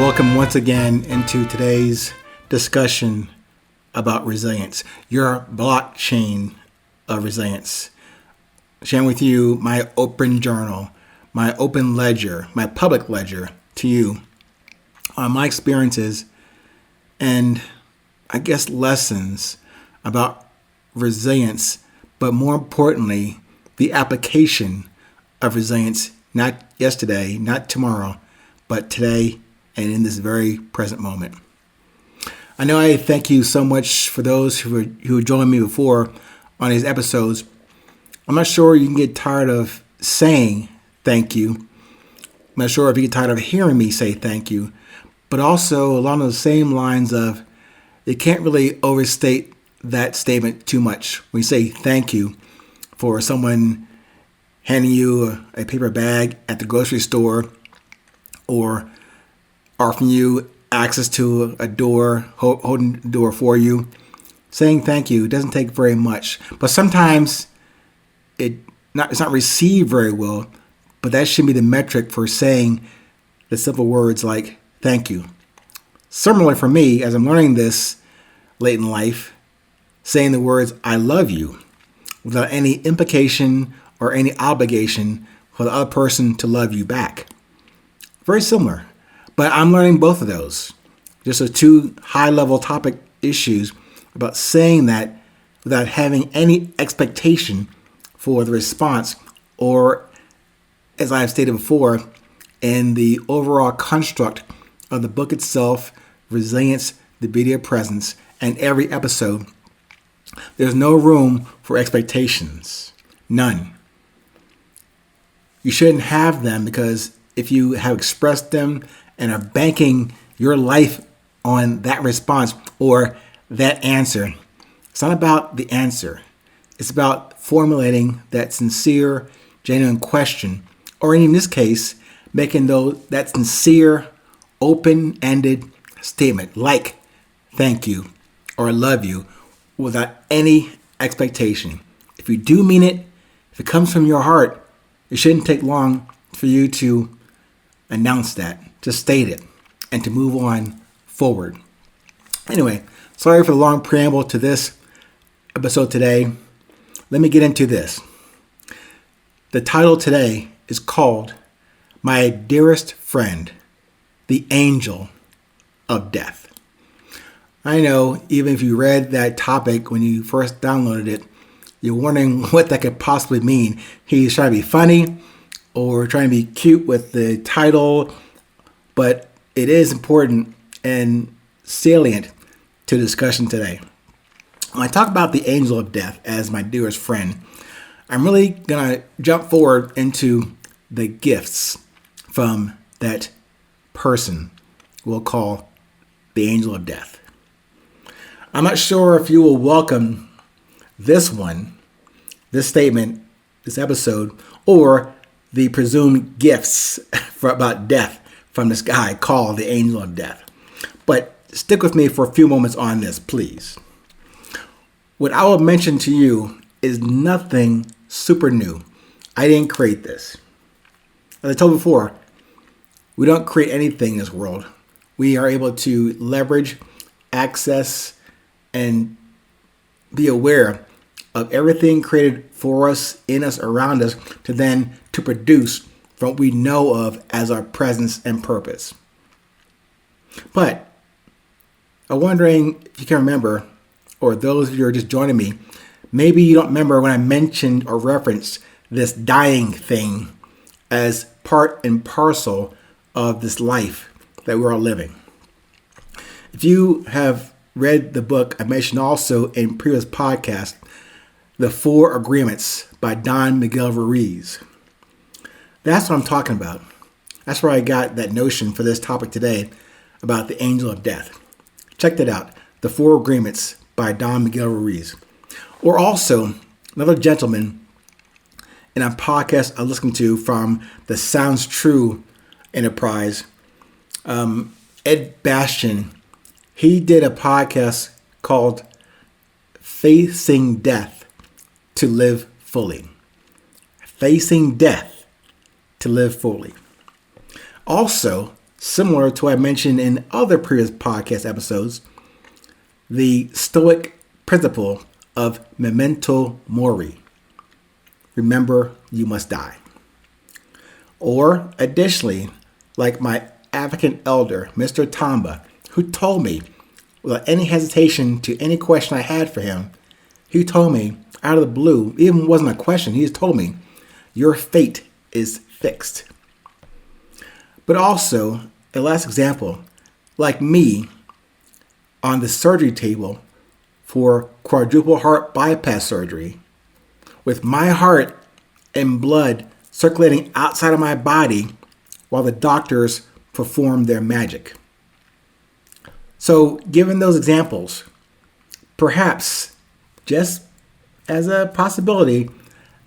welcome once again into today's discussion about resilience, your blockchain of resilience. Sharing with you my open journal, my open ledger, my public ledger to you on my experiences and I guess lessons about resilience, but more importantly, the application of resilience, not yesterday, not tomorrow, but today and in this very present moment. I know I thank you so much for those who joined me before on these episodes. I'm not sure you can get tired of saying thank you. I'm not sure if you get tired of hearing me say thank you, but also along the same lines of you can't really overstate that statement too much. When you say thank you for someone handing you a paper bag at the grocery store or offering you access to a door, holding the door for you, saying thank you doesn't take very much. But sometimes it's not received very well, but that should be the metric for saying the simple words like thank you. Similarly for me, as I'm learning this late in life, saying the words I love you without any implication or any obligation for the other person to love you back. Very similar. But I'm learning both of those. Just are two high-level topic issues about saying that without having any expectation for the response, or as I have stated before, in the overall construct of the book itself, Resilience, the Beauty of Presence, and every episode, there's no room for expectations. None. You shouldn't have them because if you have expressed them and are banking your life on that response or that answer, it's not about the answer. It's about formulating that sincere, genuine question, or in this case, making that sincere, open-ended statement like thank you or I love you without any expectation. If you do mean it, if it comes from your heart, it shouldn't take long for you to announce that, to state it, and to move on forward. Anyway, sorry for the long preamble to this episode today. Let me get into this. The title today is called My Dearest Friend, the Angel of Death. I know even if you read that topic when you first downloaded it, you're wondering what that could possibly mean. He's trying to be funny or trying to be cute with the title, but it is important and salient to the discussion today. When I talk about the angel of death as my dearest friend, I'm really going to jump forward into the gifts from that person we'll call the angel of death. I'm not sure if you will welcome this statement, this episode, or the presumed gifts about death from this guy called the angel of death. But stick with me for a few moments on this, please. What I will mention to you is nothing super new. I didn't create this. As I told before, we don't create anything in this world. We are able to leverage, access, and be aware of everything created for us, in us, around us, to produce from what we know of as our presence and purpose. But I'm wondering if you can remember, or those of you who are just joining me, maybe you don't remember when I mentioned or referenced this dying thing as part and parcel of this life that we're all living. If you have read the book I mentioned also in previous podcasts, The 4 Agreements by Don Miguel Ruiz. That's what I'm talking about. That's where I got that notion for this topic today about the angel of death. Check that out. The 4 Agreements by Don Miguel Ruiz. Or also another gentleman in a podcast I listened to from the Sounds True enterprise, Ed Bastian. He did a podcast called Facing Death to Live Fully. Facing Death to Live Fully. Also, similar to what I mentioned in other previous podcast episodes, the Stoic principle of memento mori. Remember, you must die. Or additionally, like my African elder, Mr. Tamba, who told me, without any hesitation to any question I had for him, he told me out of the blue, even wasn't a question, he just told me, your fate is fixed. But also, a last example, like me on the surgery table for quadruple heart bypass surgery, with my heart and blood circulating outside of my body while the doctors perform their magic. So, given those examples, perhaps, just as a possibility,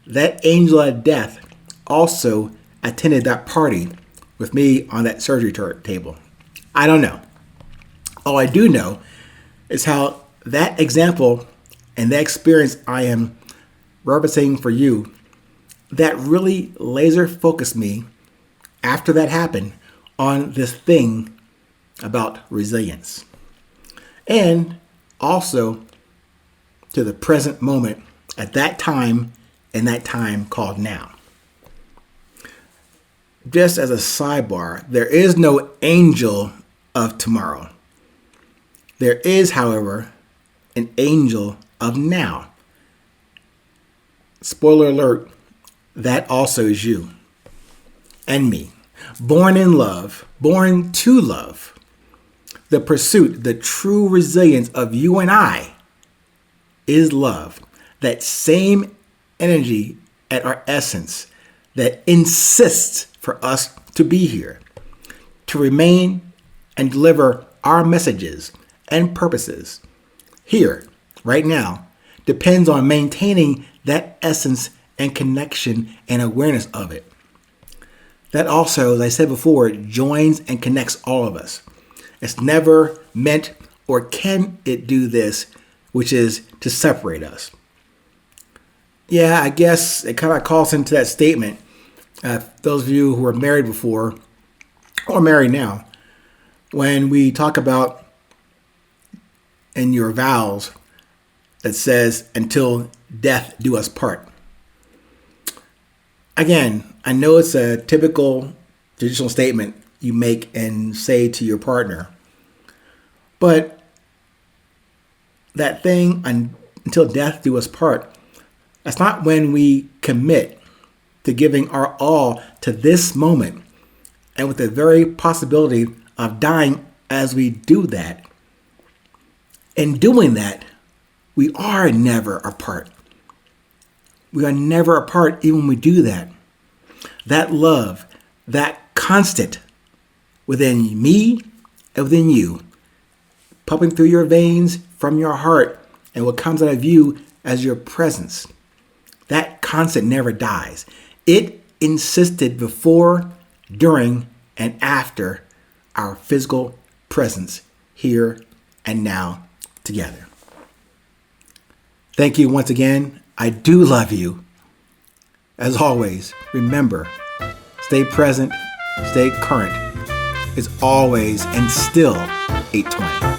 that angel of death also attended that party with me on that surgery table. I don't know. All I do know is how that example and that experience I am representing for you, that really laser focused me after that happened on this thing about resilience. And also to the present moment at that time and that time called now. Just as a sidebar, there is no angel of tomorrow. There is, however, an angel of now. Spoiler alert, that also is you and me. Born in love, born to love. The pursuit, the true resilience of you and I is love. That same energy at our essence that insists for us to be here, to remain and deliver our messages and purposes here, right now, depends on maintaining that essence and connection and awareness of it. That also, as I said before, joins and connects all of us. It's never meant or can it do this, which is to separate us. Yeah, I guess it kind of calls into that statement. Those of you who are married before or married now, when we talk about in your vows that says, until death do us part. Again, I know it's a typical traditional statement you make and say to your partner, but that thing, until death do us part, that's not when we commit to giving our all to this moment and with the very possibility of dying as we do that. In doing that, we are never apart. We are never apart even when we do that. That love, that constant within me and within you, pumping through your veins from your heart and what comes out of you as your presence. That constant never dies. It insisted before, during, and after our physical presence here and now together. Thank you once again. I do love you. As always, remember, stay present, stay current. It's always and still 820.